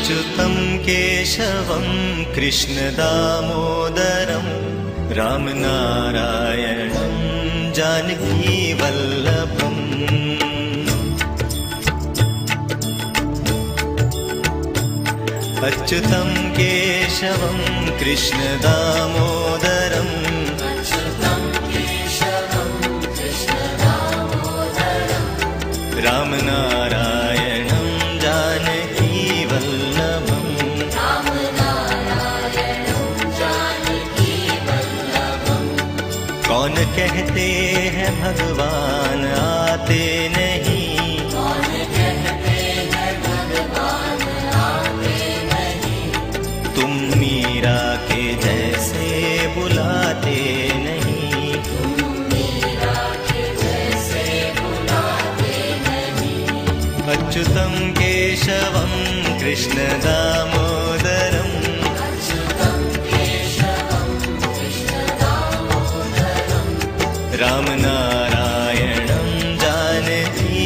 अच्युतं केशवं कृष्णदामोदरं रामनारायणं जानकीवल्लभम् अच्युतं केशवं कृष्णदामोदरं रामनारायणं जानकीवल्लभम् कौन कहते हैं भगवान आते नहीं, तुम मीरा के जैसे बुलाते नहीं, अच्युतं केशवं कृष्णदामोदरं रामनारायणं जानकीवल्लभम्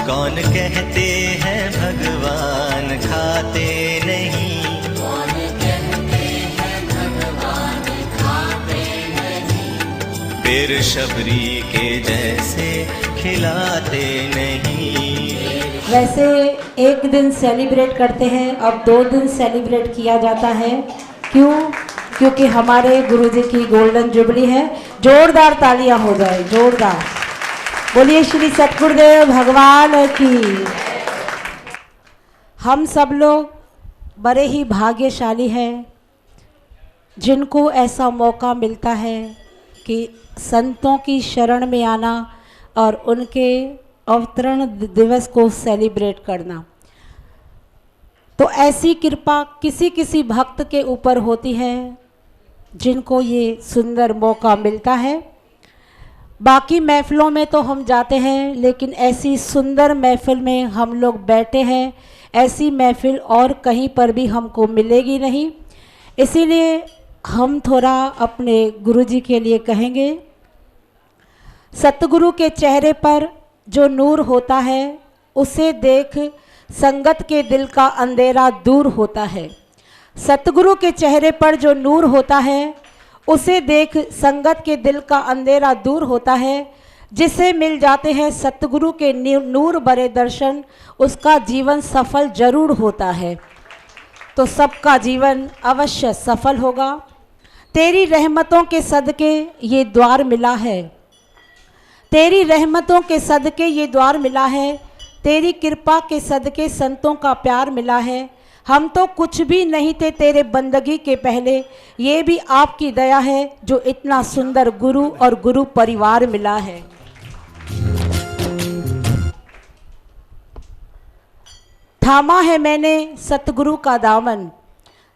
कौन कहते हैं भगवान खाते नहीं, फिर शबरी के जैसे खिलाते नहीं। वैसे एक दिन सेलिब्रेट करते हैं, अब 2 दिन सेलिब्रेट किया जाता है। क्यों? क्योंकि हमारे गुरुजी की गोल्डन जुबली है। जोरदार तालियां हो जाए, जोरदार। बोलिए श्री सतगुरुदेव भगवान की। हम सब लोग बड़े ही भाग्यशाली हैं जिनको ऐसा मौका मिलता है कि संतों की शरण में आना और उनके अवतरण दिवस को सेलिब्रेट करना। तो ऐसी कृपा किसी किसी भक्त के ऊपर होती है जिनको ये सुंदर मौका मिलता है। बाकी महफ़िलों में तो हम जाते हैं, लेकिन ऐसी सुंदर महफ़िल में हम लोग बैठे हैं, ऐसी महफ़िल और कहीं पर भी हमको मिलेगी नहीं। इसीलिए हम थोड़ा अपने गुरुजी के लिए कहेंगे। सतगुरु के चेहरे पर जो नूर होता है उसे देख संगत के दिल का अंधेरा दूर होता है। सतगुरु के चेहरे पर जो नूर होता है उसे देख संगत के दिल का अंधेरा दूर होता है। जिसे मिल जाते हैं सतगुरु के नूर भरे दर्शन, उसका जीवन सफल जरूर होता है। तो सबका जीवन अवश्य सफल होगा। तेरी रहमतों के सदके ये द्वार मिला है, तेरी रहमतों के सदके ये द्वार मिला है, तेरी कृपा के सदके संतों का प्यार मिला है। हम तो कुछ भी नहीं थे तेरे बंदगी के पहले, ये भी आपकी दया है जो इतना सुंदर गुरु और गुरु परिवार मिला है। थामा है मैंने सतगुरु का दामन,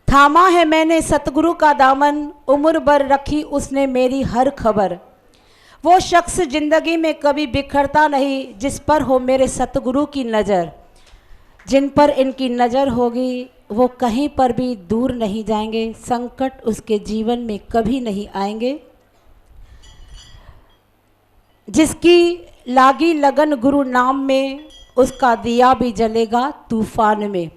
थामा है मैंने सतगुरु का दामन, उम्र भर रखी उसने मेरी हर खबर। वो शख्स जिंदगी में कभी बिखरता नहीं जिस पर हो मेरे सतगुरु की नज़र। जिन पर इनकी नज़र होगी वो कहीं पर भी दूर नहीं जाएंगे, संकट उसके जीवन में कभी नहीं आएंगे। जिसकी लागी लगन गुरु नाम में, उसका दिया भी जलेगा तूफान में।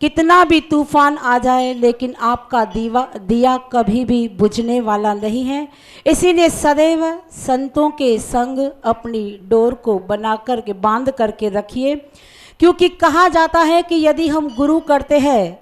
कितना भी तूफान आ जाए लेकिन आपका दिया कभी भी बुझने वाला नहीं है। इसीलिए सदैव संतों के संग अपनी डोर को बना करके बांध करके रखिए। क्योंकि कहा जाता है कि यदि हम गुरु करते हैं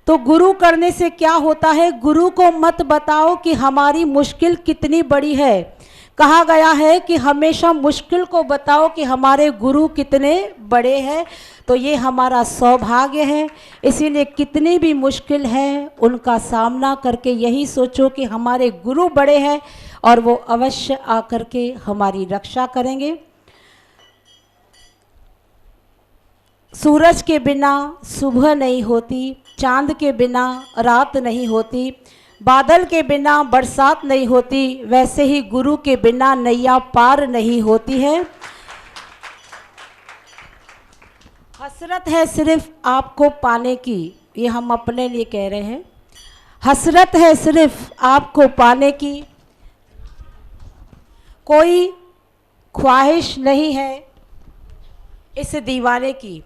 तो गुरु करने से क्या होता है, गुरु को मत बताओ कि हमारी मुश्किल कितनी बड़ी है। कहा गया है कि हमेशा मुश्किल को बताओ कि हमारे गुरु कितने बड़े हैं। तो ये हमारा सौभाग्य है। इसीलिए कितनी भी मुश्किल है उनका सामना करके यही सोचो कि हमारे गुरु बड़े हैं और वो अवश्य आकर के हमारी रक्षा करेंगे। सूरज के बिना सुबह नहीं होती, चांद के बिना रात नहीं होती, बादल के बिना बरसात नहीं होती, वैसे ही गुरु के बिना नैया पार नहीं होती है। हसरत है सिर्फ आपको पाने की, ये हम अपने लिए कह रहे हैं। हसरत है सिर्फ आपको पाने की, कोई ख्वाहिश नहीं है इस दीवाने की।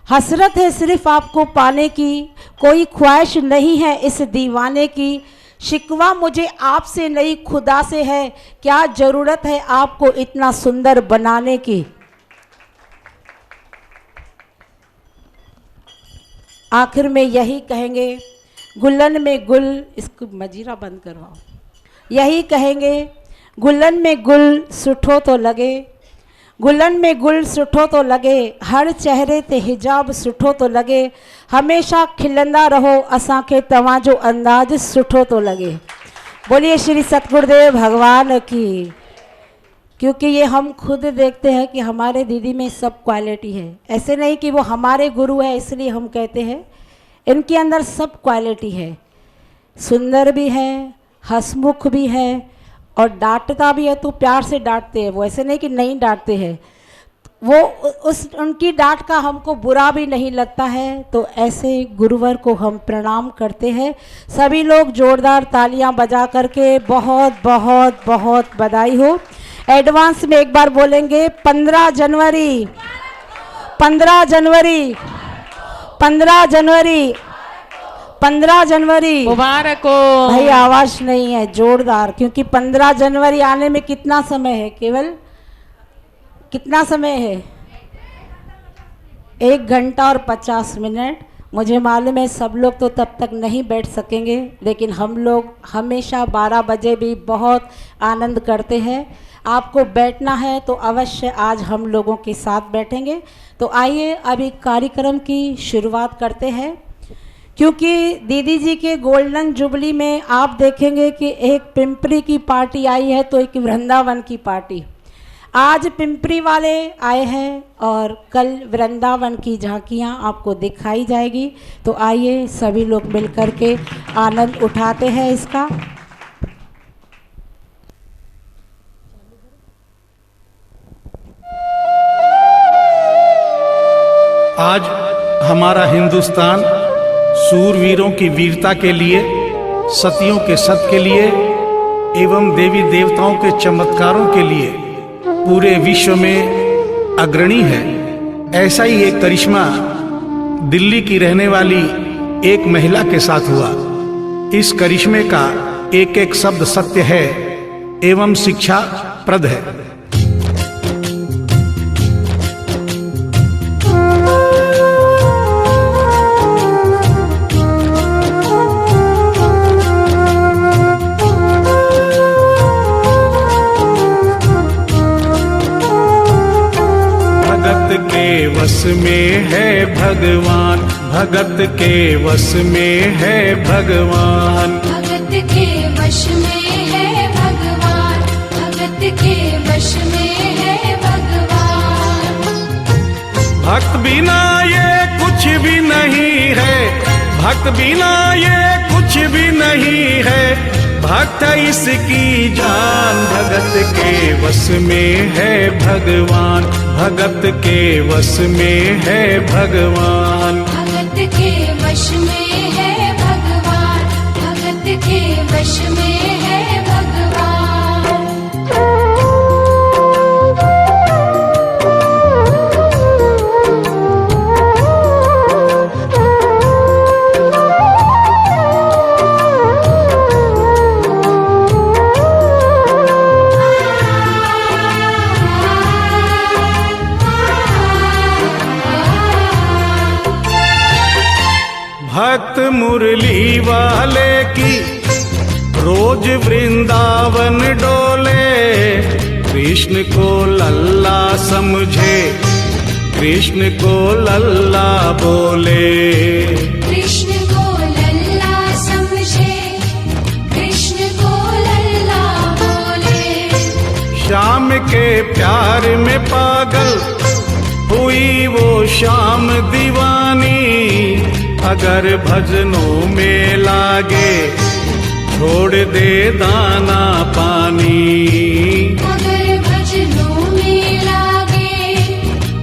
हसरत है सिर्फ आपको पाने की, कोई ख्वाहिश नहीं है इस दीवाने की। शिकवा मुझे आपसे नहीं खुदा से है, क्या ज़रूरत है आपको इतना सुंदर बनाने की। आखिर में यही कहेंगे, गुल्लन में गुल, इसको मजीरा बंद करवाओ। यही कहेंगे, गुल्लन में गुल सुठो तो लगे, गुल्लन में गुल सुठो तो लगे, हर चेहरे ते हिजाब सुठो तो लगे, हमेशा खिलंदा रहो असांखे तव्हांजो अंदाज सुठो तो लगे। बोलिए श्री सतगुरुदेव भगवान की। क्योंकि ये हम खुद देखते हैं कि हमारे दीदी में सब क्वालिटी है। ऐसे नहीं कि वो हमारे गुरु है इसलिए हम कहते हैं, इनके अंदर सब क्वालिटी है। सुंदर भी है, हंसमुख भी है, और डांटता भी है तो प्यार से डांटते हैं वो, ऐसे नहीं कि नहीं डांटते हैं वो। उनकी डांट का हमको बुरा भी नहीं लगता है। तो ऐसे गुरुवर को हम प्रणाम करते हैं। सभी लोग जोरदार तालियां बजा करके बहुत बहुत बहुत बधाई हो। एडवांस में एक बार बोलेंगे 15 जनवरी 15 जनवरी 15 जनवरी 15 जनवरी मुबारक हो। भाई आवाज़ नहीं है जोरदार, क्योंकि 15 जनवरी आने में कितना समय है, केवल कितना समय है, 1 घंटा और 50 मिनट। मुझे मालूम है सब लोग तो तब तक नहीं बैठ सकेंगे, लेकिन हम लोग हमेशा 12 बजे भी बहुत आनंद करते हैं। आपको बैठना है तो अवश्य आज हम लोगों के साथ बैठेंगे। तो आइए अभी कार्यक्रम की शुरुआत करते हैं। क्योंकि दीदी जी के गोल्डन जुबली में आप देखेंगे कि एक पिंपरी की पार्टी आई है तो एक वृंदावन की पार्टी। आज पिंपरी वाले आए हैं और कल वृंदावन की झांकियां आपको दिखाई जाएगी। तो आइए सभी लोग मिलकर के आनंद उठाते हैं इसका। आज हमारा हिंदुस्तान सूरवीरों की वीरता के लिए, सतियों के सत के लिए एवं देवी देवताओं के चमत्कारों के लिए पूरे विश्व में अग्रणी है। ऐसा ही एक करिश्मा दिल्ली की रहने वाली एक महिला के साथ हुआ। इस करिश्मे का एक एक शब्द सत्य है एवं शिक्षा प्रद है। वश में है भगवान, भगत के वश में है भगवान, भगत के वश में है भगवान, भगत के वश में है भगवान। भक्त बिना ये कुछ भी नहीं है, भक्त बिना ये कुछ भी नहीं है, भक्त इसकी जान। भगत के वश में है भगवान, भगत के वश में है भगवान, भगत के वश में है भगवान, भगत के वश में है भगवान। भक्त मुरली वाले की रोज वृंदावन डोले, कृष्ण को लल्ला समझे, कृष्ण को लल्ला बोले, कृष्ण को लल्ला समझे, कृष्ण को लल्ला बोले। श्याम के प्यार में पागल हुई वो श्याम दीवानी, अगर भजनों में लागे छोड़ दे दाना पानी। अगर भजनों में लागे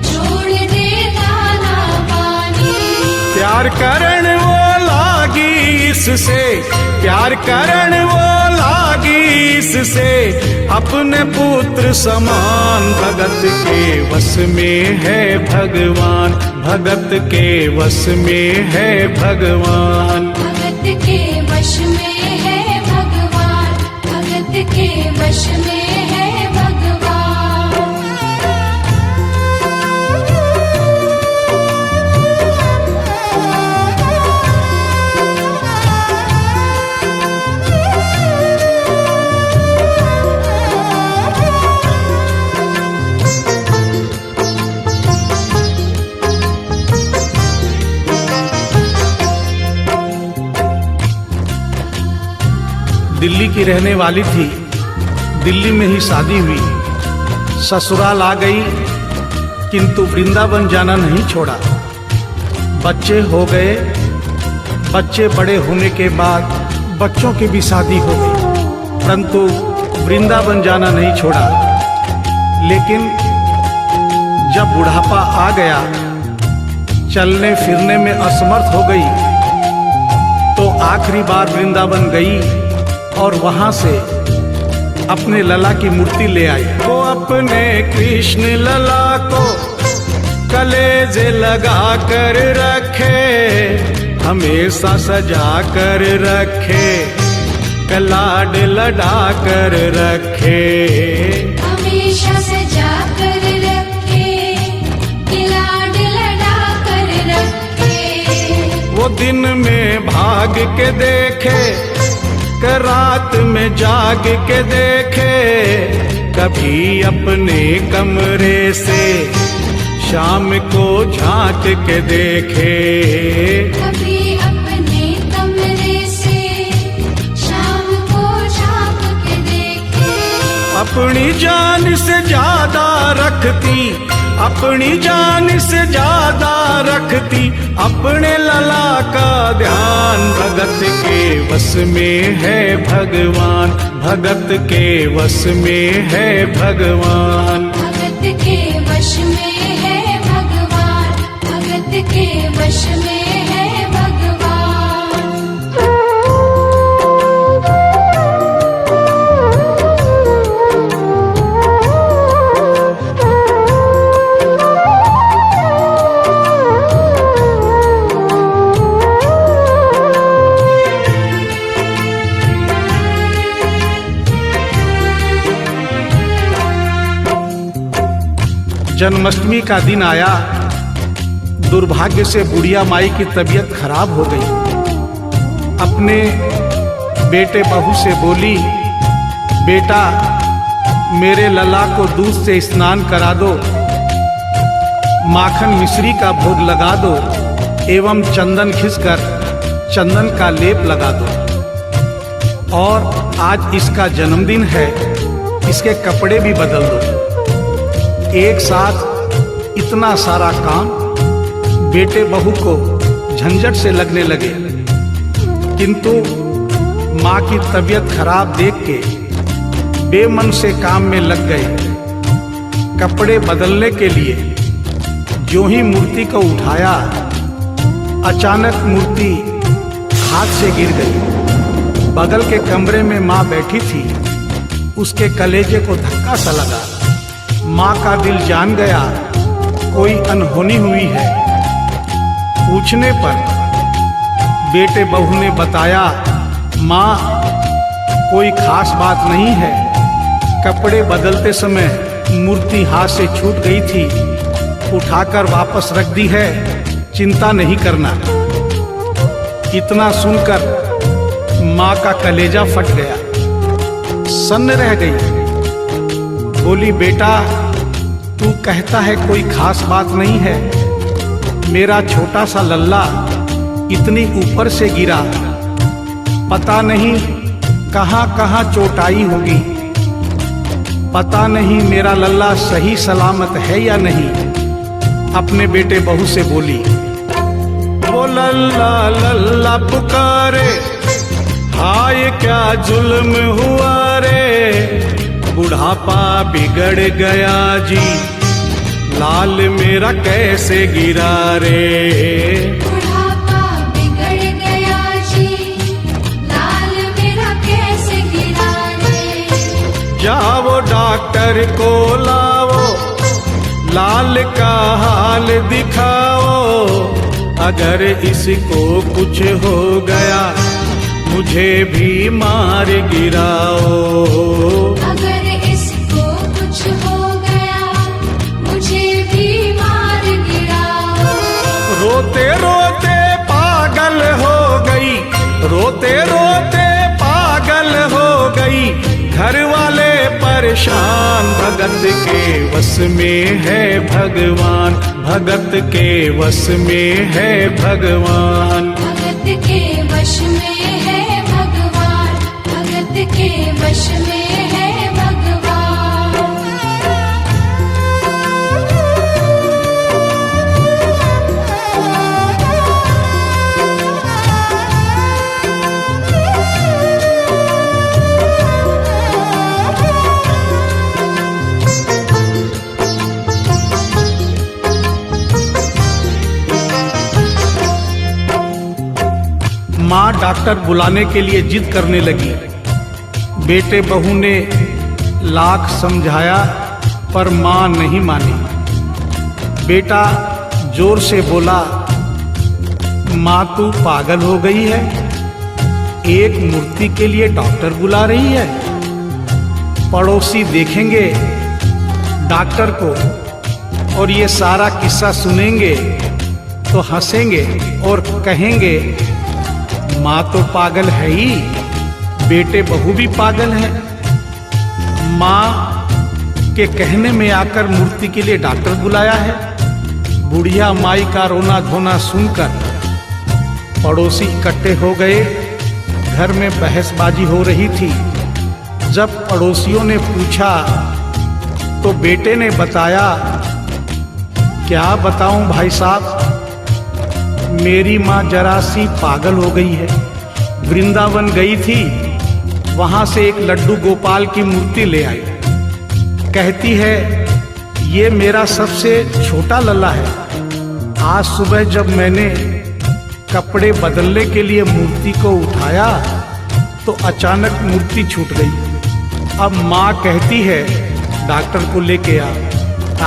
छोड़ दे दाना पानी। प्यार करण वो लागी इससे, प्यार करण वो लागी इससे, अपने पुत्र समान। भगत के वश में है भगवान, भगत के वश में है भगवान। भगत के वश में है भगवान, भगत के वश में है भगवान। दिल्ली की रहने वाली थी, दिल्ली में ही शादी हुई, ससुराल आ गई, किंतु वृंदावन जाना नहीं छोड़ा। बच्चे हो गए, बच्चे बड़े होने के बाद बच्चों की भी शादी हो गई, परंतु वृंदावन जाना नहीं छोड़ा। लेकिन जब बुढ़ापा आ गया, चलने फिरने में असमर्थ हो गई, तो आखिरी बार वृंदावन गई और वहां से अपने लला की मूर्ति ले आई। वो अपने कृष्ण लला को कलेजे लगा कर रखे, हमेशा सजा कर रखे, लाड लड़ा कर रखे। हमेशा सजा कर रखे, लाड लड़ा कर रखे। वो दिन में भाग के देखे, रात में जाग के देखे, कभी अपने कमरे से शाम को झांक के देखे। कभी अपने कमरे से शाम को झांक के देखे। अपनी जान से ज्यादा रखती, अपनी जान से ज्यादा रखती, अपने लला का ध्यान। भगत के वश में है भगवान, भगत के वश में है भगवान। भगत के वश में है भगवान, भगत के वश में है भगवान। जन्माष्टमी का दिन आया, दुर्भाग्य से बुढ़िया माई की तबीयत खराब हो गई। अपने बेटे बहू से बोली, बेटा मेरे लला को दूध से स्नान करा दो, माखन मिश्री का भोग लगा दो, एवं चंदन खिसकर चंदन का लेप लगा दो, और आज इसका जन्मदिन है, इसके कपड़े भी बदल दो। एक साथ इतना सारा काम बेटे बहू को झंझट से लगने लगे, किंतु माँ की तबीयत खराब देख के बेमन से काम में लग गए। कपड़े बदलने के लिए जो ही मूर्ति को उठाया, अचानक मूर्ति हाथ से गिर गई। बगल के कमरे में माँ बैठी थी, उसके कलेजे को धक्का सा लगा। माँ का दिल जान गया कोई अनहोनी हुई है। पूछने पर बेटे बहू ने बताया, माँ कोई खास बात नहीं है, कपड़े बदलते समय मूर्ति हाथ से छूट गई थी, उठाकर वापस रख दी है, चिंता नहीं करना। इतना सुनकर माँ का कलेजा फट गया, सन्न रह गई। बोली, बेटा तू कहता है कोई खास बात नहीं है, मेरा छोटा सा लल्ला इतनी ऊपर से गिरा, पता नहीं कहाँ कहाँ चोट आई होगी, पता नहीं मेरा लल्ला सही सलामत है या नहीं। अपने बेटे बहू से बोली, वो लल्ला लल्ला पुकारे, हाय क्या जुल्म हुआ रे, बुढ़ापा बिगड़ गया जी, लाल मेरा कैसे गिरा रे। बुढ़ापा बिगड़ गया जी, लाल मेरा कैसे गिरा रे। जाओ डॉक्टर को लाओ, लाल का हाल दिखाओ, अगर इसको कुछ हो गया मुझे भी मार गिराओ। अगर इसको कुछ हो गया मुझे भी मार गिराओ। रोते रोते पागल हो गई, रोते रोते पागल हो गई, घर वाले परेशान, भगत के वश में है भगवान, भगत के वश में है भगवान। भगत के वश में है भगवान, भगत के वश में है भगवान। माँ डॉक्टर बुलाने के लिए जिद करने लगी। बेटे बहू ने लाख समझाया पर माँ नहीं मानी। बेटा जोर से बोला, माँ तू पागल हो गई है, एक मूर्ति के लिए डॉक्टर बुला रही है। पड़ोसी देखेंगे डॉक्टर को और ये सारा किस्सा सुनेंगे तो हंसेंगे और कहेंगे माँ तो पागल है ही, बेटे बहू भी पागल है। माँ के कहने में आकर मूर्ति के लिए डॉक्टर बुलाया है। बुढ़िया माई का रोना धोना सुनकर पड़ोसी इकट्ठे हो गए। घर में बहसबाजी हो रही थी। जब पड़ोसियों ने पूछा तो बेटे ने बताया, क्या बताऊं भाई साहब, मेरी माँ जरा सी पागल हो गई है। वृंदावन गई थी, वहां से एक लड्डू गोपाल की मूर्ति ले आई। कहती है ये मेरा सबसे छोटा लल्ला है। आज सुबह जब मैंने कपड़े बदलने के लिए मूर्ति को उठाया तो अचानक मूर्ति छूट गई। अब माँ कहती है डॉक्टर को लेके आ।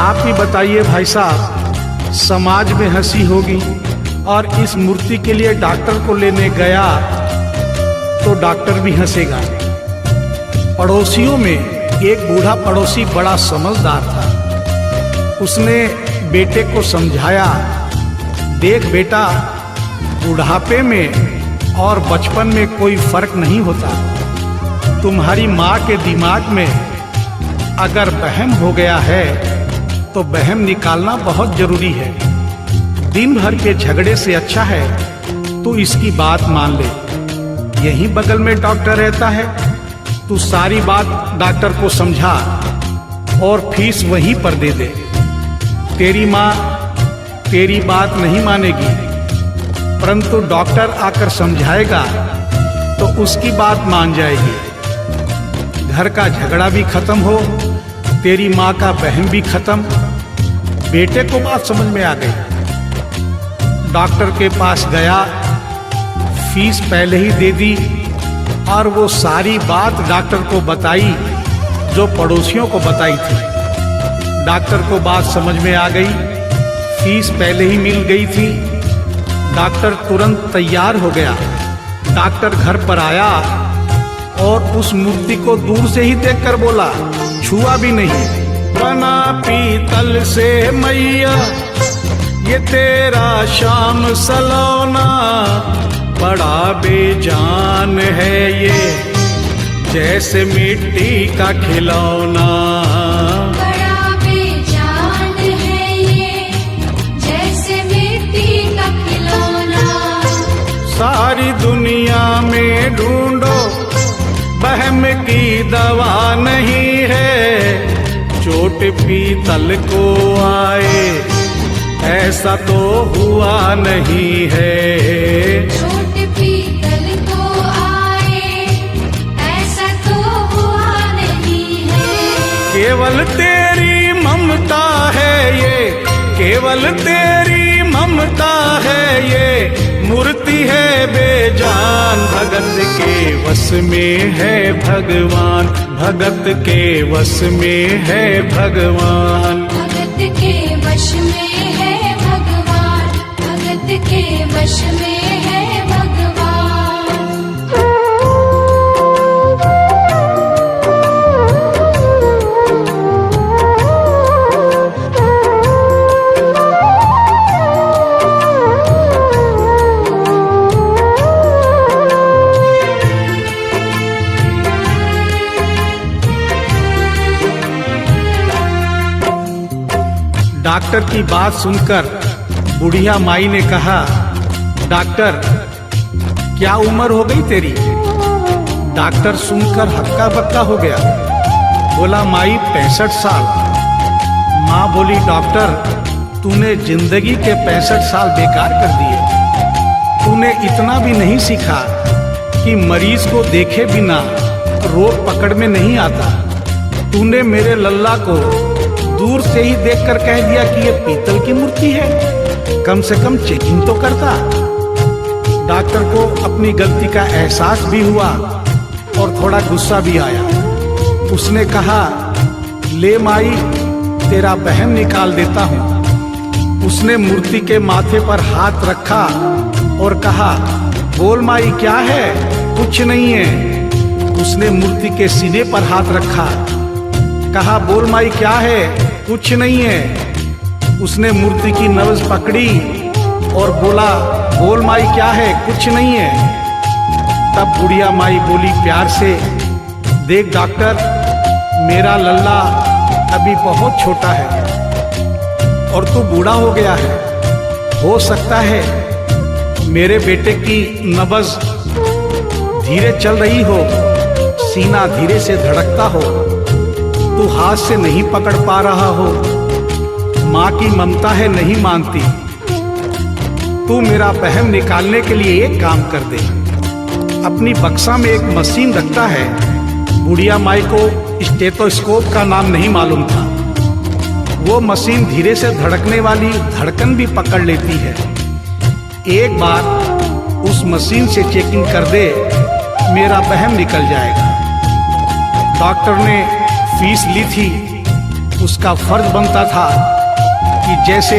आप ही बताइए भाई साहब, समाज में हंसी होगी और इस मूर्ति के लिए डॉक्टर को लेने गया तो डॉक्टर भी हंसेगा। पड़ोसियों में एक बूढ़ा पड़ोसी बड़ा समझदार था। उसने बेटे को समझाया, देख बेटा, बुढ़ापे में और बचपन में कोई फर्क नहीं होता। तुम्हारी माँ के दिमाग में अगर वहम हो गया है तो वहम निकालना बहुत जरूरी है। दिन भर के झगड़े से अच्छा है तू इसकी बात मान ले। यहीं बगल में डॉक्टर रहता है, तू सारी बात डॉक्टर को समझा और फीस वहीं पर दे दे। तेरी माँ तेरी बात नहीं मानेगी, परंतु डॉक्टर आकर समझाएगा तो उसकी बात मान जाएगी। घर का झगड़ा भी खत्म हो, तेरी माँ का बहन भी खत्म। बेटे को बात समझ में आ गई। डॉक्टर के पास गया, फीस पहले ही दे दी और वो सारी बात डॉक्टर को बताई जो पड़ोसियों को बताई थी। डॉक्टर को बात समझ में आ गई, फीस पहले ही मिल गई थी। डॉक्टर तुरंत तैयार हो गया। डॉक्टर घर पर आया और उस मूर्ति को दूर से ही देखकर बोला, छुआ भी नहीं। बना पीतल से मैया ये तेरा शाम सलोना, बड़ा बेजान है ये जैसे मिट्टी का खिलौना। बड़ा बेजान है ये जैसे मिट्टी का खिलौना। सारी दुनिया में ढूंढो बहम की दवा नहीं है, चोट पीतल को आए ऐसा तो हुआ नहीं है। चोट पीतल को आए केवल तेरी ममता है ये, केवल तेरी ममता है ये, मूर्ति है बेजान। भगत के वश में है भगवान, भगत के वश में है भगवान। भगत के वश में है भगवान, भगत के वश में है भगवान। डॉक्टर की बात सुनकर बुढ़िया माई ने कहा, डॉक्टर क्या उम्र हो गई तेरी? डॉक्टर सुनकर हक्का बक्का हो गया, बोला माई 65 साल। माँ बोली, डॉक्टर तूने जिंदगी के 65 साल बेकार कर दिए। तूने इतना भी नहीं सीखा कि मरीज को देखे बिना रोग पकड़ में नहीं आता। तूने मेरे लल्ला को दूर से ही देखकर कह दिया कि ये पीतल की मूर्ति है, कम से कम चेकिंग तो करता। डॉक्टर को अपनी गलती का एहसास भी हुआ और थोड़ा गुस्सा भी आया। उसने कहा, ले माई तेरा बहन निकाल देता हूँ। उसने मूर्ति के माथे पर हाथ रखा और कहा, बोल माई क्या है? कुछ नहीं है। उसने मूर्ति के सीने पर हाथ रखा, कहा, बोल माई क्या है? कुछ नहीं है। उसने मूर्ति की नब्ज पकड़ी और बोला, बोल माई क्या है? कुछ नहीं है। तब बुढ़िया माई बोली प्यार से, देख डॉक्टर, मेरा लल्ला अभी बहुत छोटा है और तू बूढ़ा हो गया है। हो सकता है मेरे बेटे की नब्ज धीरे चल रही हो, सीना धीरे से धड़कता हो, तू हाथ से नहीं पकड़ पा रहा हो, माँ की ममता है नहीं मानती। तू मेरा बहन निकालने के लिए एक काम कर दे। अपनी बक्सा में एक मशीन रखता है। बुढ़िया माई को स्टेथोस्कोप का नाम नहीं मालूम था। वो मशीन धीरे से धड़कने वाली धड़कन भी पकड़ लेती है। एक बार उस मशीन से चेकिंग कर दे, मेरा बहन निकल जाएगा। डॉक्टर ने फीस ली थी, उसका फर्ज बनता था कि जैसे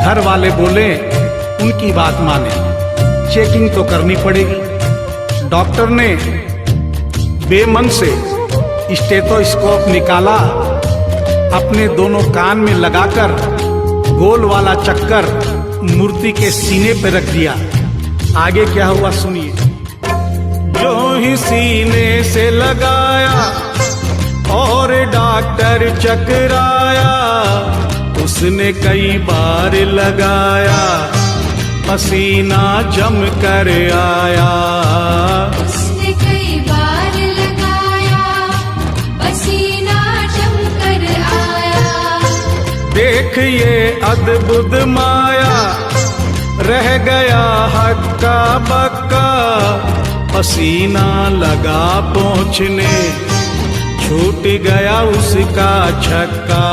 घर वाले बोले उनकी बात माने। चेकिंग तो करनी पड़ेगी। डॉक्टर ने बेमन से स्टेथोस्कोप निकाला, अपने दोनों कान में लगाकर गोल वाला चक्कर मूर्ति के सीने पे रख दिया। आगे क्या हुआ सुनिए। जो ही सीने से लगाया और डॉक्टर चकराया, उसने कई बार लगाया, पसीना जम कर आया। उसने कई बार लगाया, पसीना जम कर आया। देख ये अद्भुत माया, रह गया हक्का बक्का, पसीना लगा पहुँचने, छूट गया उसका छक्का।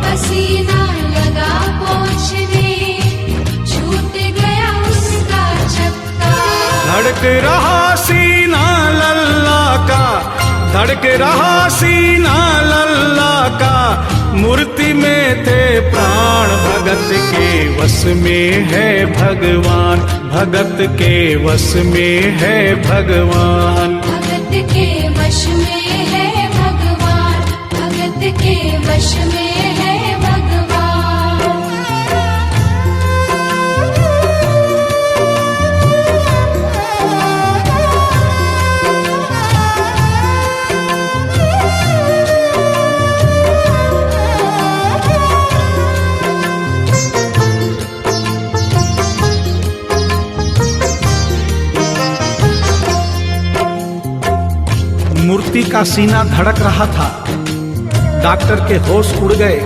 पसीना लगा पहुँचने, छूट गया उसका छक्का। धड़क रहा सीना लल्ला का, धड़क रहा सीना लल्ला का, मूर्ति में थे प्राण। भगत के वश में है भगवान, भगत के वश में है भगवान। भगत के वश में है भगवान, भगत के वश में है भगवान। मूर्ति का सीना धड़क रहा था। डॉक्टर के होश उड़ गए,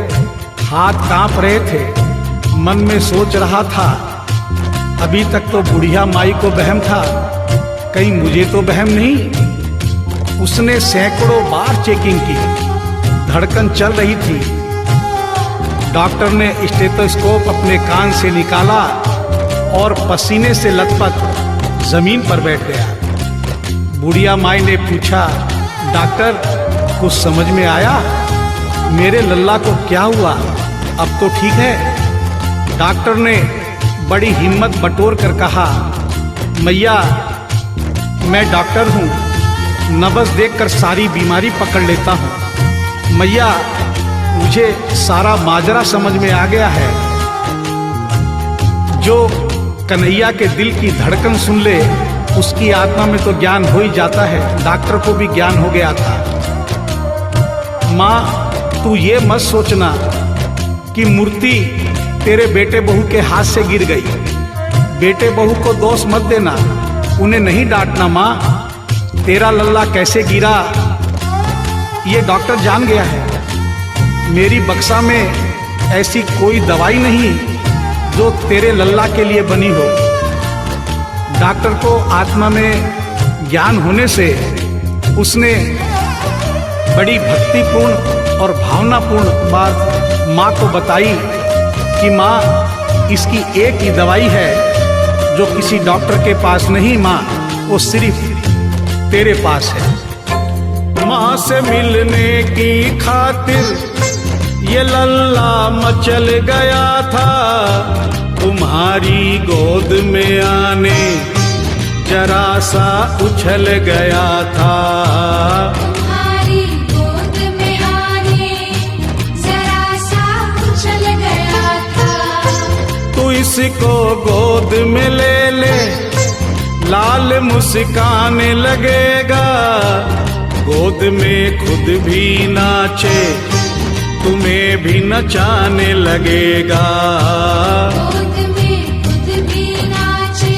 हाथ कांप रहे थे। मन में सोच रहा था, अभी तक तो बुढ़िया माई को वहम था, कहीं मुझे तो वहम नहीं। उसने सैकड़ों बार चेकिंग की, धड़कन चल रही थी। डॉक्टर ने स्टेथोस्कोप अपने कान से निकाला और पसीने से लथपथ जमीन पर बैठ गया। बुढ़िया माई ने पूछा, डॉक्टर कुछ समझ में आया? मेरे लल्ला को क्या हुआ? अब तो ठीक है। डॉक्टर ने बड़ी हिम्मत बटोर कर कहा, मैया मैं डॉक्टर हूँ, नब्ज देखकर सारी बीमारी पकड़ लेता हूँ। मैया मुझे सारा माजरा समझ में आ गया है। जो कन्हैया के दिल की धड़कन सुन ले उसकी आत्मा में तो ज्ञान हो ही जाता है। डॉक्टर को भी ज्ञान हो गया था। माँ तू ये मत सोचना कि मूर्ति तेरे बेटे बहू के हाथ से गिर गई। बेटे बहू को दोष मत देना, उन्हें नहीं डांटना। माँ तेरा लल्ला कैसे गिरा ये डॉक्टर जान गया है। मेरी बक्सा में ऐसी कोई दवाई नहीं जो तेरे लल्ला के लिए बनी हो। डॉक्टर को आत्मा में ज्ञान होने से उसने बड़ी भक्तिपूर्ण और भावनापूर्ण बात माँ को बताई कि माँ इसकी एक ही दवाई है जो किसी डॉक्टर के पास नहीं, माँ वो सिर्फ तेरे पास है। माँ से मिलने की खातिर ये लल्ला मचल गया था, तुम्हारी गोद में आने जरा सा उछल गया था। तुम्हारी गोद में आने जरा सा उछल गया था। तू इसको गोद में ले ले, लाल मुस्काने लगेगा। गोद में खुद भी नाचे, तुम्हें भी नचाने लगेगा। गोद में खुद भी नाचे,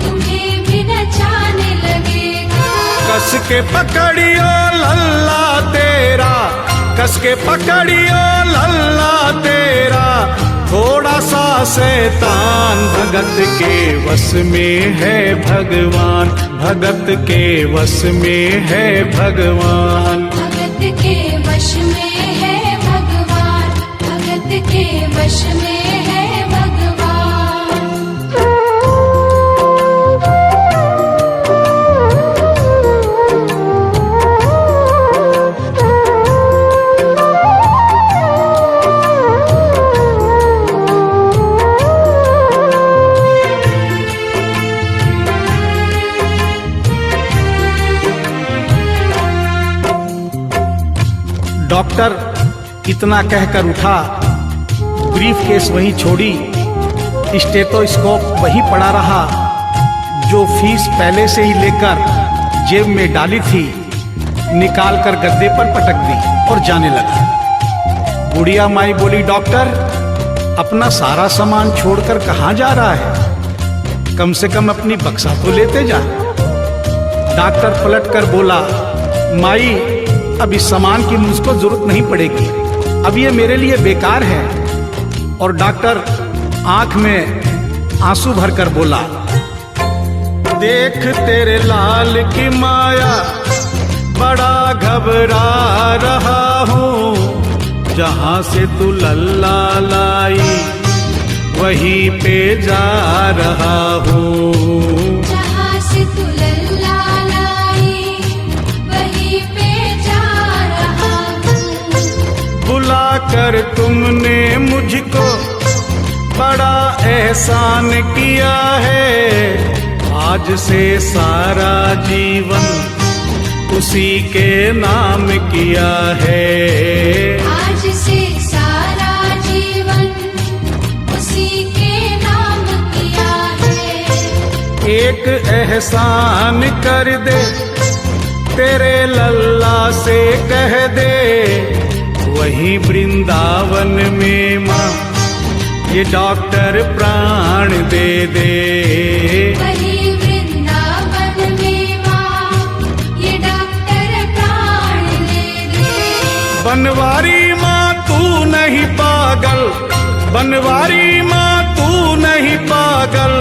तुम्हें भी नचाने लगेगा। कस के पकड़ियो लल्ला तेरा, कस के पकड़ियो लल्ला तेरा, थोड़ा सा शैतान भगत के वश में है भगवान, भगत के वश में है भगवान। भगत के वश में है भगवान, भगत के वश में है भगवान। डॉक्टर इतना कहकर उठा, ब्रीफ केस वहीं छोड़ी, स्टेथोस्कोप वहीं पड़ा रहा जो फीस पहले से ही लेकर जेब में डाली थी, निकाल कर गद्दे पर पटक दी और जाने लगा। बुढ़िया माई बोली, डॉक्टर अपना सारा सामान छोड़कर कहाँ जा रहा है? कम से कम अपनी बक्सा तो लेते जा। डॉक्टर पलट कर बोला, माई अब इस सामान की मुझको जरूरत नहीं पड़ेगी, अब ये मेरे लिए बेकार है। और डॉक्टर आंख में आंसू भरकर बोला, देख तेरे लाल की माया, बड़ा घबरा रहा हूँ। जहाँ से तू लल्ला लाई वहीं पे जा रहा हूँ। जहाँ से तू लल्ला लाई वहीं पे जा रहा हूँ। बुलाकर तुमने मुझको बड़ा एहसान किया है, आज से सारा जीवन उसी के नाम किया है। आज से सारा जीवन उसी के नाम किया है। एक एहसान कर दे, तेरे लल्ला से कह दे, वही वृंदावन में माँ ये डॉक्टर प्राण दे दे। वही वृंदावन में माँ ये डॉक्टर प्राण दे दे। बनवारी माँ तू नहीं पागल, बनवारी माँ तू नहीं पागल,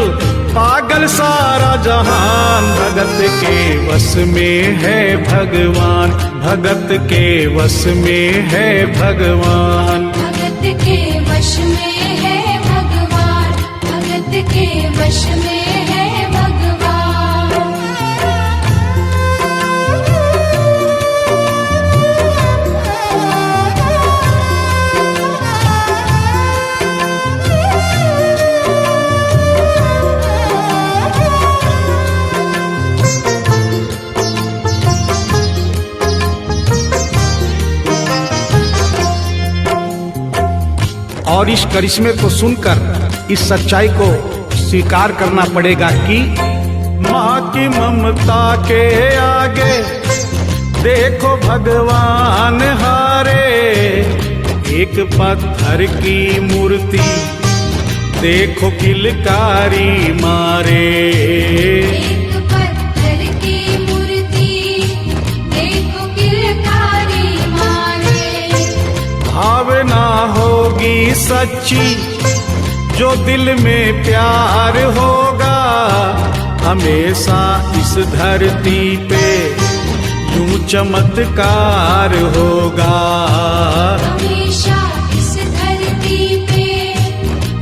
पागल सारा जहान, भगत के वश में है भगवान, भगत के वश में है भगवान। भगत के वश में है भगवान, भगत के वश में है भगवान। और इस करिश्मे को सुनकर इस सच्चाई को स्वीकार करना पड़ेगा कि माँ की ममता के आगे देखो भगवान हारे। एक पत्थर की मूर्ति देखो किलकारी मारे। एक पत्थर की मूर्ति देखो किलकारी मारे। भावना होगी सच्ची जो दिल में प्यार होगा, हमेशा इस धरती पे यूं चमत्कार होगा। हमेशा इस धरती पे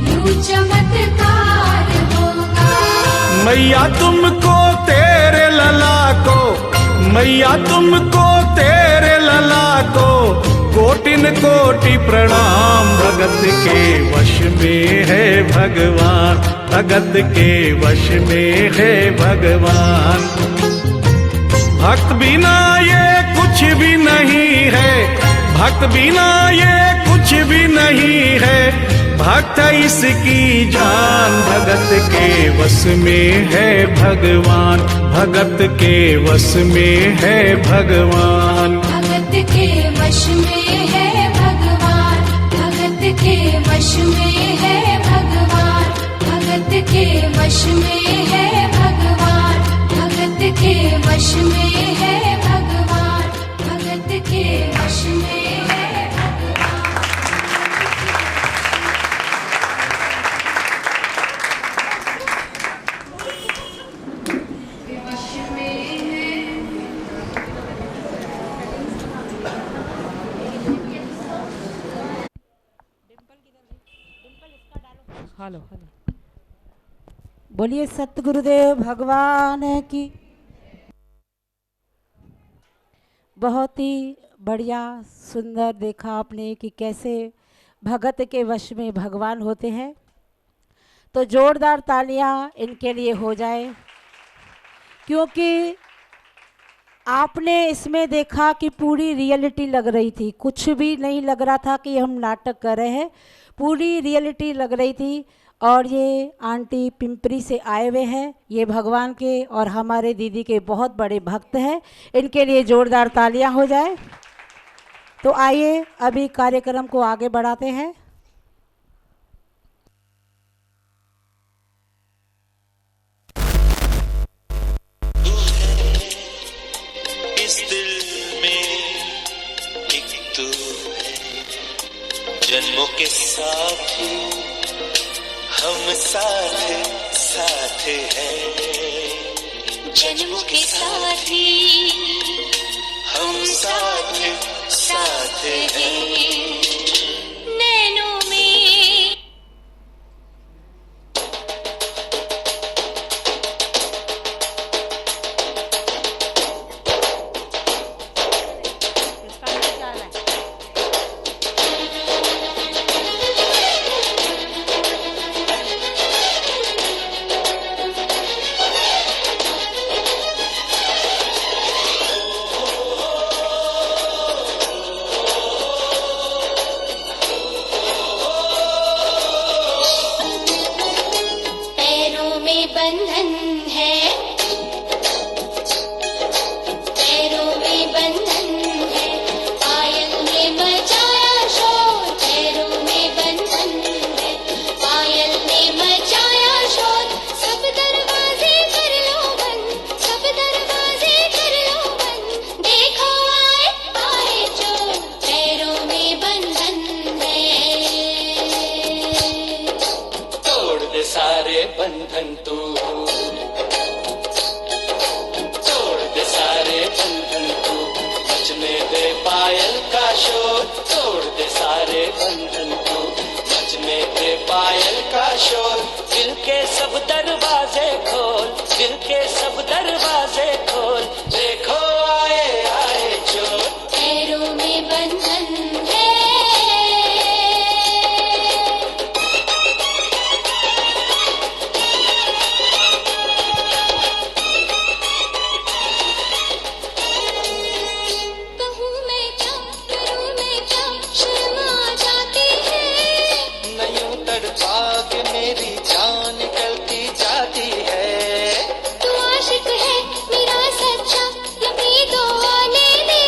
यूं चमत्कार होगा। मैया तुमको तेरे लला को, मैया तुमको तेरे लला को कोटिन कोटि प्रणाम। भगत के वश में है भगवान, भगत के वश में है भगवान। भक्त बिना ये कुछ भी नहीं है, भक्त बिना ये कुछ भी नहीं है। भक्त इसकी जान, भगत के वश में है भगवान, भगत के वश में है भगवान। भगत के वश में है भगवान, भगत के वश में है भगवान। भगत के वश में है भगवान, भगत के वश में है भगवान। भगत के वश में है भगवान। हेलो हेलो, बोलिए सतगुरुदेव भगवान की। बहुत ही बढ़िया सुंदर देखा आपने कि कैसे भगत के वश में भगवान होते हैं। तो जोरदार तालियां इनके लिए हो जाए, क्योंकि आपने इसमें देखा कि पूरी रियलिटी लग रही थी। कुछ भी नहीं लग रहा था कि हम नाटक कर रहे हैं, पूरी रियलिटी लग रही थी। और ये आंटी पिंपरी से आए हुए हैं, ये भगवान के और हमारे दीदी के बहुत बड़े भक्त हैं। इनके लिए जोरदार तालियां हो जाए। तो आइए अभी कार्यक्रम को आगे बढ़ाते हैं। इस दिल में एक तू है, जन्मों के साथी हम साथ साथ हैं। जन्मों के साथी हम साथ साथ हैं। नैनों में बंधन है, पैरों में बंधन है। पायल ने मचाया शोर, पैरों में बंधन है। पायल ने मचाया शोर, सब दरवाजे कर लो बंद, सब दरवाजे कर लो बंद। देखो आए आए चोर, पैरों में बंधन है। तोड़ दे सारे सारे बंधन तू, तोड़ दे सारे बंधन तू, बजने दे पायल का शोर, तोड़ दे सारे बंधन तू, बजने दे पायल का शोर। दिल के सब दरवाजे खोल, दिल के सब दरवाजे खोल, देखो आए आए चोर। पैरों में बंधन है, कहूँ मैं क्या करूँ मैं क्या, शर्म आ जाती है। नयूं तड़पा के मेरी जान निकलती जाती है। तू आशिक है मेरा सच्चा, लबी तो आने दे।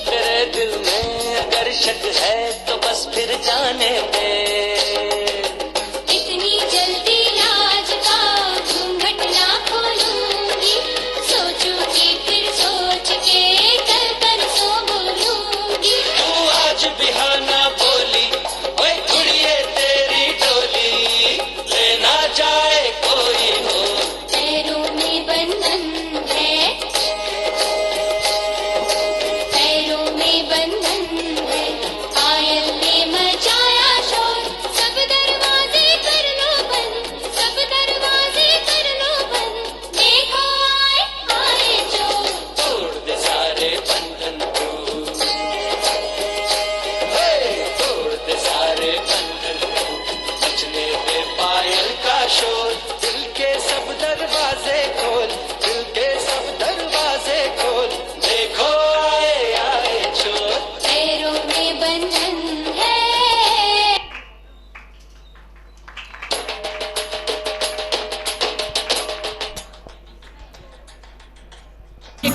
तेरे दिल में अगर शक है तो बस फिर जाने दे। इतनी जल्दी लाज का घूंघट ना खोलूंगी, सोचूंगी फिर सोच के कल परसों बोलूंगी। तू आज बिहाना बोली, ओए कुड़िए तेरी डोली, लेना जाए कोई हो। पैरों में बंधन है, पैरों में बंधन है, पायल ने मचाया शोर। सब दरवाजे कर लो बंद, सब दरवाजे कर लो बंद, देखो आए आए चोर। तोड़ दे सारे बंधन तू, तोड़ दे सारे बंधन तू, बजने दे पायल का शोर। दिल के सब दरवाजे खोल, दिल के सब दरवाजे खोल, देखो आए आए चोर। पैरों में बंधन है।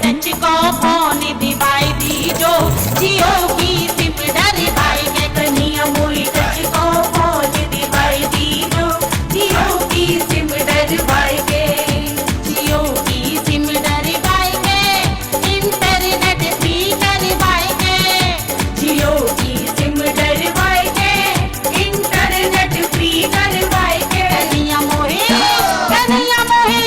टच को फोन दिवाई दी जो जियो की सिम डर भाई के कन्हैया मोरी। टच को फोन दिवाई दी जो जियो की सिम डर भाई के, जियो की सिम डर भाई के, इंटरनेट फ्री कर भाई के, जियो की सिम डर भाई के, इंटरनेट फ्री कर भाई के। कन्हैया मोहे कन्हैया मोहे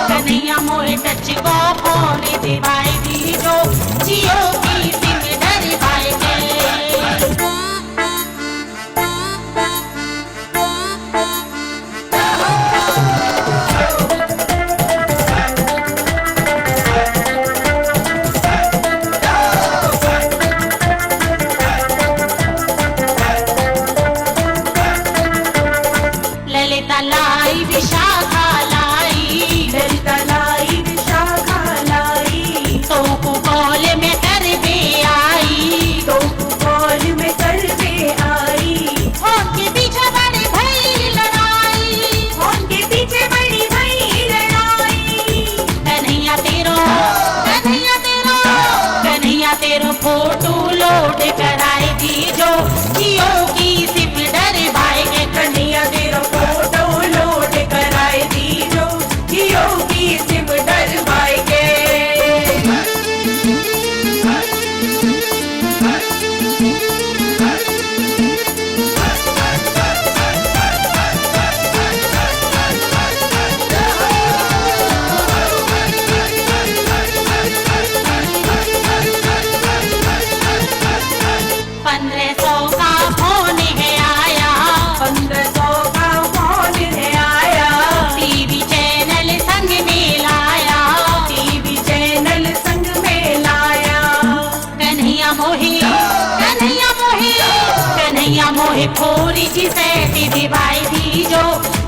कन्हैया मोहे टच को फोन दिवाई दी जो जियो की सिम डर भाई के। ललिता लाई विशाखा लाई, ललिता लाई विशाखा लाई, तो कुकौल में कर दे आई, तो कुकौल में कर दे आई। फोन के पीछे बड़ी भई लड़ाई, फोन के पीछे बड़ी भई लड़ाई। कन्हैया तेरो कन्हैया तेरो कन्हैया तेरो फोटो लोड कराई दी जो जियो की सिम डर भाई के। कन्हैया तेरो फोटो लोड कराई दी जो जियो की सिम डर भाई के। मोहे फोरी जी से दिवाई दी जो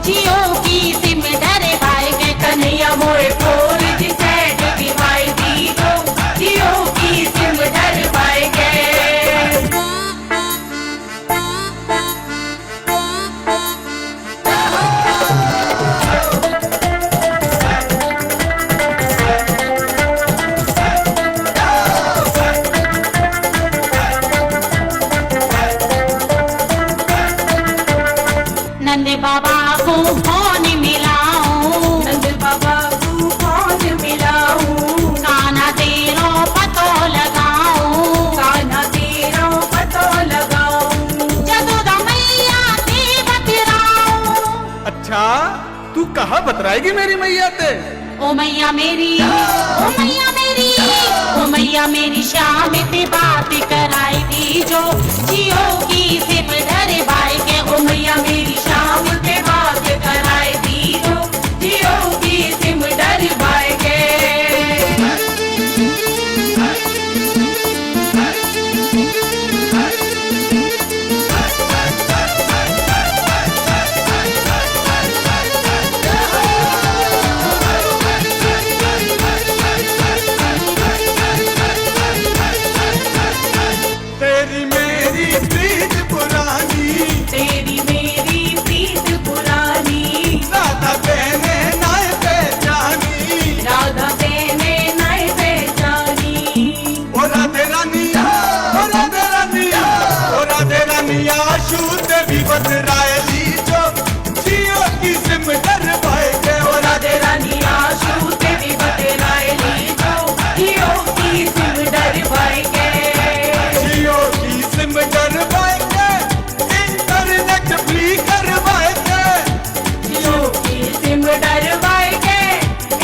जियो की सिम डर भाई के। कन्हैया मोहे फोरी जी से दिवाई दी जो जियो की सिम डर भाई के। नंद बाबा को फोन मिलाऊं, नंद बाबा को फोन मिलाऊं, कान्हा तेरो पतो लगाऊं, कान्हा तेरो पतो लगाऊं, जदोदा मैया ते बतराऊं। अच्छा अच्छा तू कहा बतराएगी मेरी मैया ते? ओ मैया मेरी, ओ मैया मेरी, ओ मैया मेरी शाम पे बात कराई दी जो जियो की सिम डरे भाई के। ओ मैया मेरी शाम पे बात कराई दी जो जियो की सिम डरे भाई के। तेरी मेरी प्रीत पुरानी, तेरी मेरी प्रीत पुरानी, राधा बहने नाय पहचानी, राधा तेने नहीं पहचानी। ओ राधे रानिया, ओ राधे रानिया, ओ राधे रानिया शूट भी बतराएली जो जियो की सिम डरवाए के। ओ राधे रानिया शूते भी बतराएली जो जियो की सिम डरवाए के। जियो की सिम डरवाए के, इंटरनेट फ्री करवाए के। जियो की सिम डरवाए के,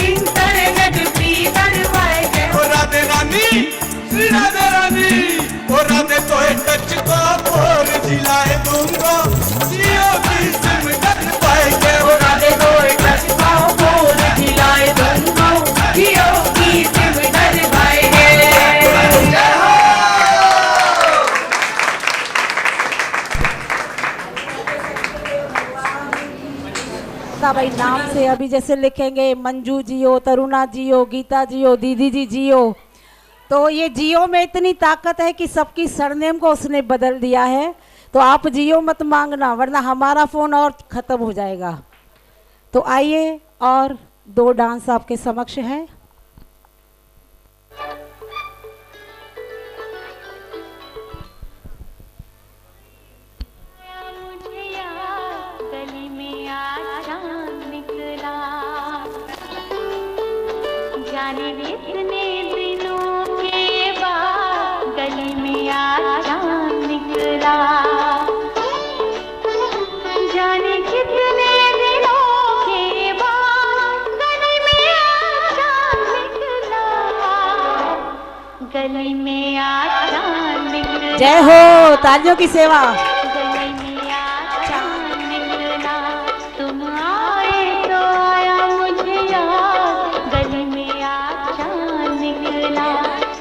इंटरनेट फ्री करवाए के। ओ राधे रानी, श्री राधे रानी, ओ राधे तो टच को और जिलाए दूंगा जियो की सिम डरवाए के। ओ राधे को टच पाओ बोल खिलाए दूंगा जियो की सिम डरवाए के। भाई नाम से अभी जैसे लिखेंगे मंजू जियो, तरुणा जियो, गीता जियो, दीदी जी जियो, तो ये जियो में इतनी ताकत है कि सबकी सरनेम को उसने बदल दिया है। तो आप जियो मत मांगना वरना हमारा फ़ोन और ख़त्म हो जाएगा। तो आइए और दो डांस आपके समक्ष है। गली में आज चांद निकला, जाने कितने दिनों के बाद गली में आज चांद निकला, जाने कितने दिनों के बाद गली में आज चांद निकला, गली में आज चांद निकला। जय हो, तालियों की सेवा। गली में आज चांद निकला, तुम आए तो आया मुझे याद, गली में आज चांद निकला,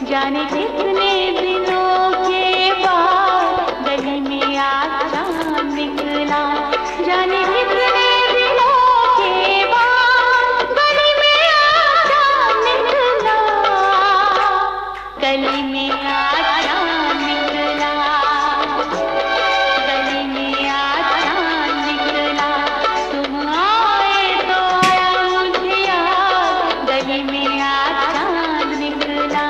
जाने कितने दिनों के बाद गली में आज चांद निकला, जाने कितने दिनों के बाद गली में आज चांद निकला, गली में आज चांद निकला, गली में आज चांद निकला, तुम आए तो आया मुझे याद, गली में आज चांद निकला।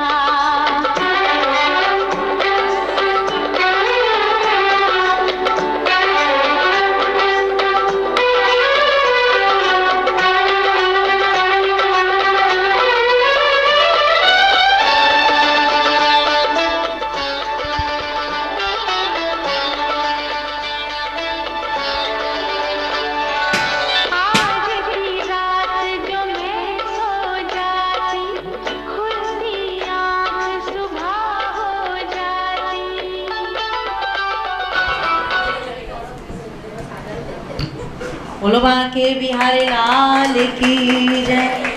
आज की रात जो मैं सो जाती, खुलती आँख सुबह हो जाती। बोलो बांके बिहारी लाल की जय।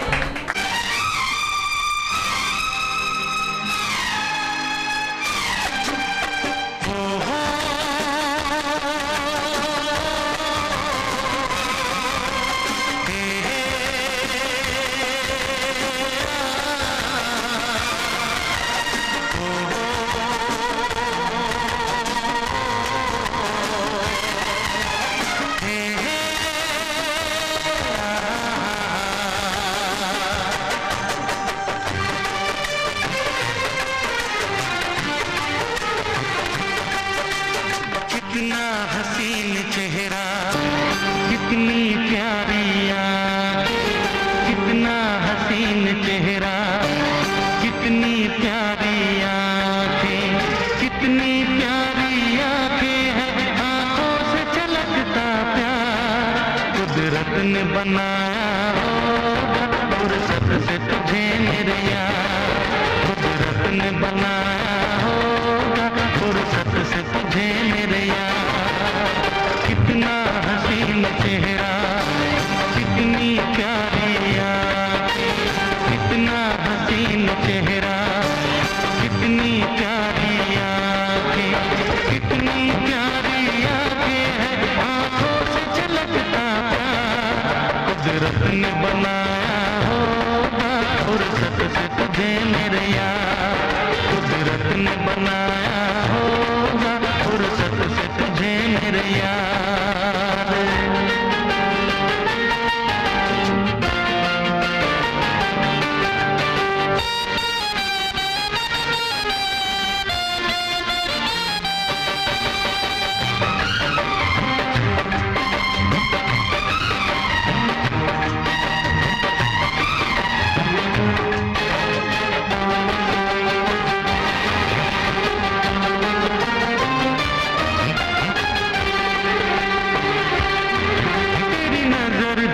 कितना हसीन चेहरा, कितनी प्यारी यार, कितना हसीन चेहरा, कितनी प्यारी आँखें, कितनी प्यारी आँखें हैं, आँखों से झलकता प्यार, कुदरत ने बनाया होगा फुर्सत से तुझे मेरे यार, कुदरत ने बनाया होगा फुर्सत से तुझे मेरे यार। कितना हसीन चेहरा, कितनी प्यारी आँखें, कितना हसीन चेहरा, कितनी प्यारी आँखें, कितनी प्यारी आँखें हैं, आँखों से झलकता प्यार। कुदरत ने बनाया होगा फुर्सत से तुझे मेरे यार, कुदरत ने बनाया होगा फुर्सत से तुझे मेरे यार।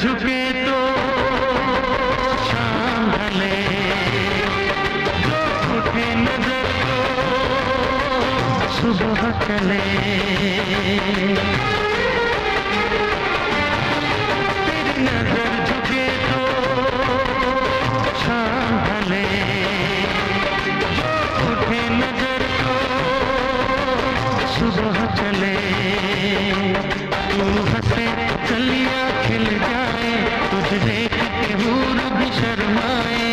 झुके तो शाम ढले, जो उठे नजर तो सुबह चले। तेरी नजर झुके तो शाम ढले, जो उठे नजर तो सुबह चले। तू हंसे कलियां खिल जाए, तुझे देख के हूर भी शर्माए।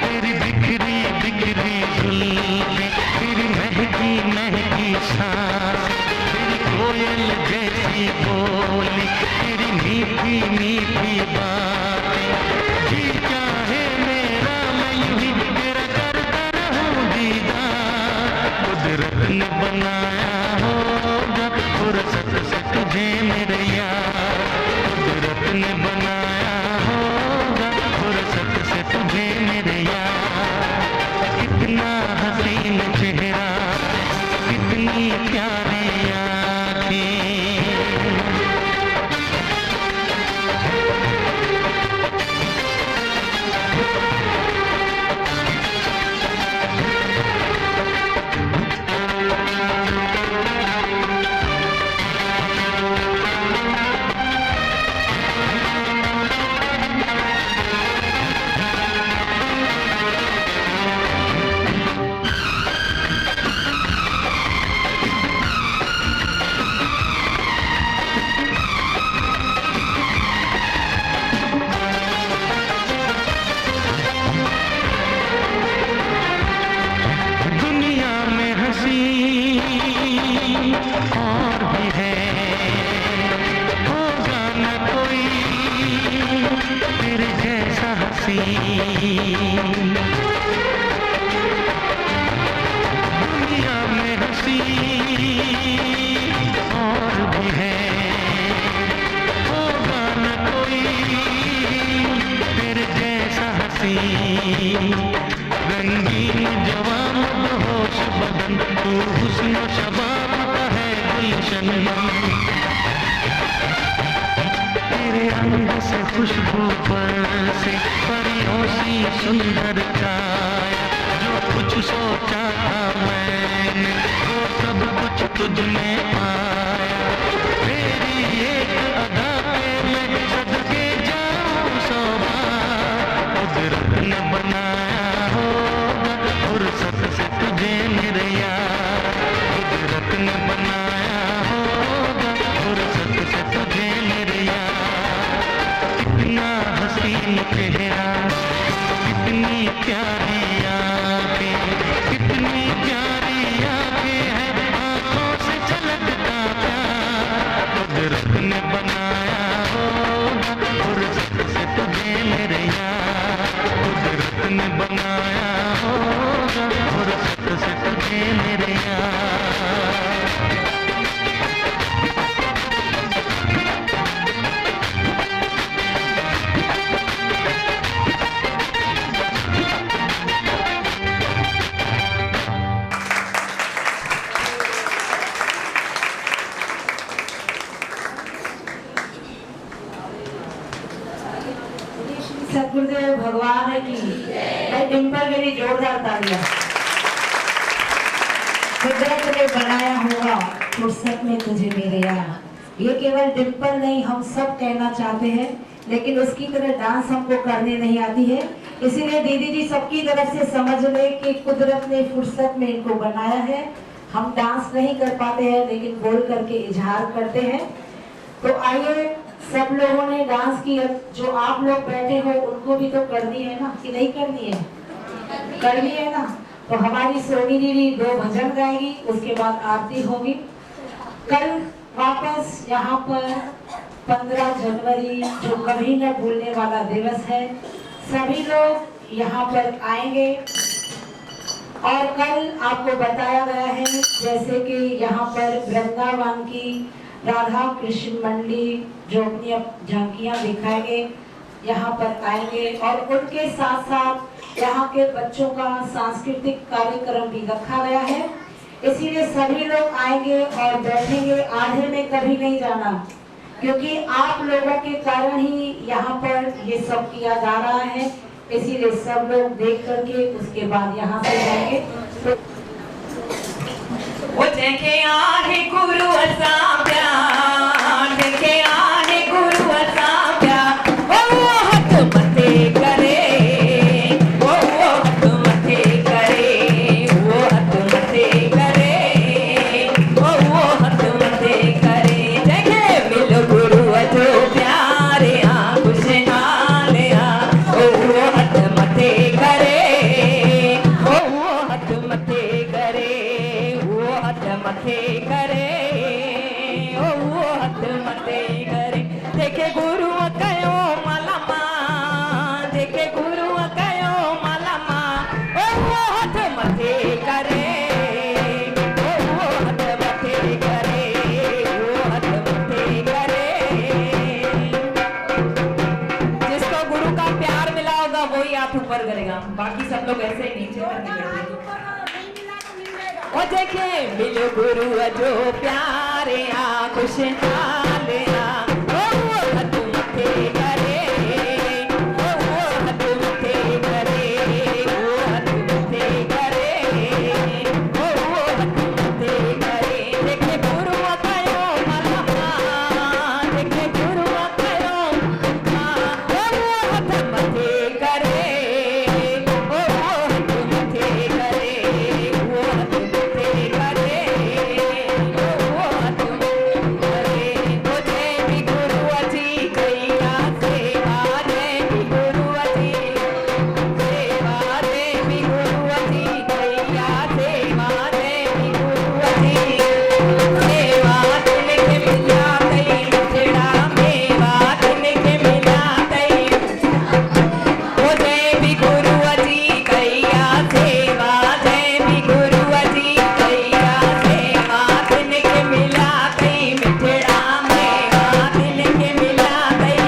तेरी बिखरी बिखरी जुल्फें, तेरी महकी महकी सांस, तेरी कोयल जैसी बोली, तेरी मीठी मीठी बातें। जी चाहे मेरा मैं यूं ही तेरा करता रहूं दीदार। कुदरत ने बनाया होगा फुर्सत से तुझे मेरे यार, कुदरत ने बनाया होगा फुर्सत से तुझे मेरे यार। कितना हसीन चेहरा, कितनी प्यारी आँखें। और भी है, होगा न कोई तेरे जैसा हंसी। दुनिया में हंसी और भी है, होगा न कोई तेरे जैसा हंसी। रंगीन जवान होश बदन, तू हुस्न शबाब का है गुलशन। तेरे रंग से खुशबू पर से परियों सी सुंदर छाया। जो कुछ सोचा था मैंने वो सब कुछ तुझ में पाया। तेरी एक अदा पे मैं सदके जाऊं सौ बार। कुदरत ने बनाया होगा फुर्सत से तुझे मेरे यार, कुदरत ने बनाया होगा फुर्सत से तुझे मेरे यार। कितना हसीन चेहरा, कितनी प्यारी आँखें, कितनी प्यारी आँखें हैं, आँखों से झलकता सतगुरुदेव भगवान की। मैं डिम्पल के लिए जोरदार तालियां। कुदरत ने बनाया होगा फुर्सत में तुझे मेरे यार। ये केवल डिम्पल नहीं, हम सब कहना चाहते हैं, लेकिन उसकी तरह डांस हमको करने नहीं आती है। इसीलिए दीदी जी सबकी तरफ से समझ ले कि कुदरत ने फुर्सत में इनको बनाया है। हम डांस नहीं कर पाते हैं, लेकिन बोल करके इजहार करते हैं। तो आइए, सब लोगों ने डांस की, जो आप लोग बैठे हो उनको भी तो करनी है ना, कि नहीं करनी है? करनी है ना। तो हमारी सोनी दीदी 2 भजन गाएगी, उसके बाद आरती होगी। कल वापस यहाँ पर 15 जनवरी, जो कभी न भूलने वाला दिवस है, सभी लोग यहाँ पर आएंगे। और कल आपको बताया गया है जैसे कि यहाँ पर वृंदावन की राधा कृष्ण मंडी जो अपनी झांकियाँ दिखाएंगे, यहाँ पर आएंगे। और उनके साथ साथ यहाँ के बच्चों का सांस्कृतिक कार्यक्रम भी रखा गया है। इसीलिए सभी लोग आएंगे और बैठेंगे, आधे में कभी नहीं जाना, क्योंकि आप लोगों के कारण ही यहाँ पर ये सब किया जा रहा है। इसीलिए सब लोग देख करके उसके बाद यहाँ से जाएंगे। तो वो देखे आहे गुरु असा प्यार, देखे आहे गुरु असा प्यार। वो हाथ मथे करे, वो हाथ मथे करे, वो हाथ मथे करे, वो हाथ मथे करे। देखे मिलो गुरु जो प्यारे आ खुश हाले आ। वो हाथ मथे करे, वो हाथ मथे करे, वो हाथ मथे करे, वो हाथ मथे करे। देखे गुरु कयो मलमा, देखे गुरु कयो मलमा। वो हाथ मथे करे, वो हाथ मथे करे, वो हाथ मथे करे। जिसको गुरु का प्यार मिला होगा वही हाथ ऊपर करेगा, बाकी सब लोग ऐसे ही नीचे करके बैठेंगे। ओ देखे मिलो गुरु जो प्यारे आ खुश हाले आ। ओ हाथ मथे करे, ओ हाथ मथे करे, ओ हाथ मथे करे, ओ हाथ मथे करे। देखे गुरु कयो मलमा, देखे गुरु कयो मलमा। ओ हाथ मथे करे, ओ हाथ मथे करे, वो हाथ मथे करे, वो हाथ करे। ओ जय भी गुरु अजी कैया सेवा, जय भी गुरु अजी सेवा, जय भी गुरु अजी कैया सेवा, जय भी गुरु अजी सेवा। तिनके मिला तई मिठड़ा मेवा, तिनके मिला तई। ओ जय भी गुरु अजी कैया सेवा, जय भी गुरु अजी कैया सेवा। तिनके मिला तई मिठड़ा मेवा, तिनके मिला तई।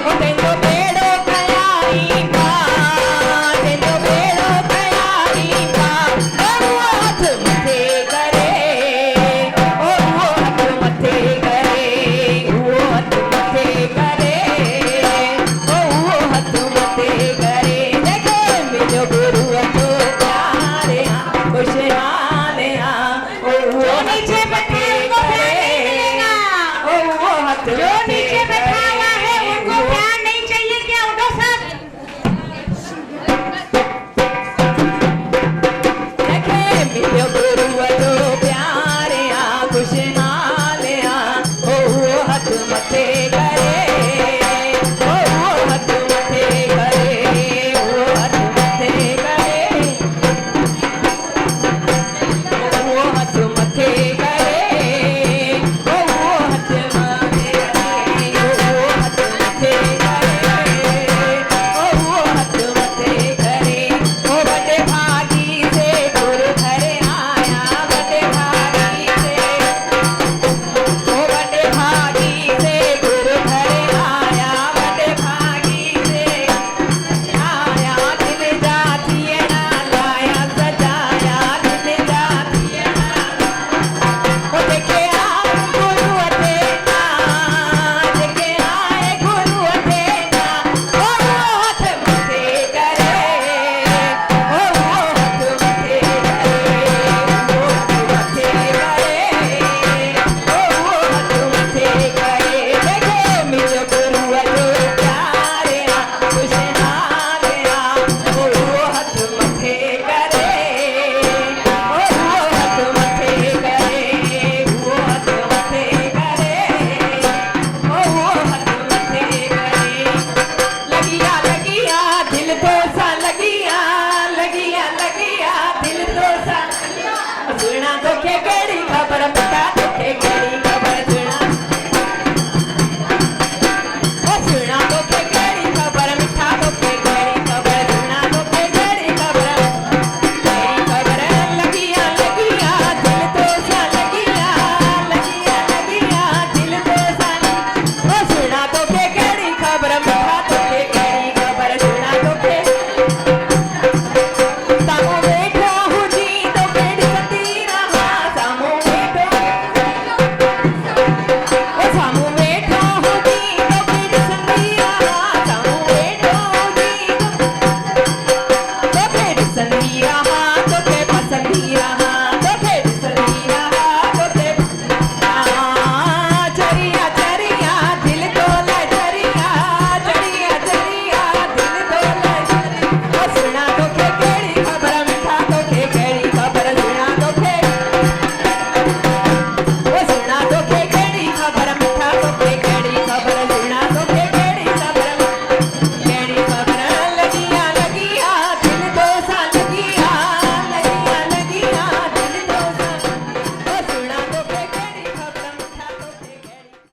ओ तेंदो बेड़ो कयाई पार, तेंदो बेड़ो कयाई पार। ओ हाथ मथे करे, ओ हाथ मथे करे, वो हाथ मथे करे, ओ हाथ मथे करे। देखे मिलो गुरु जो प्यारे आ खुश हाले आ। ओ नीचे मथे करे, ओ हाथ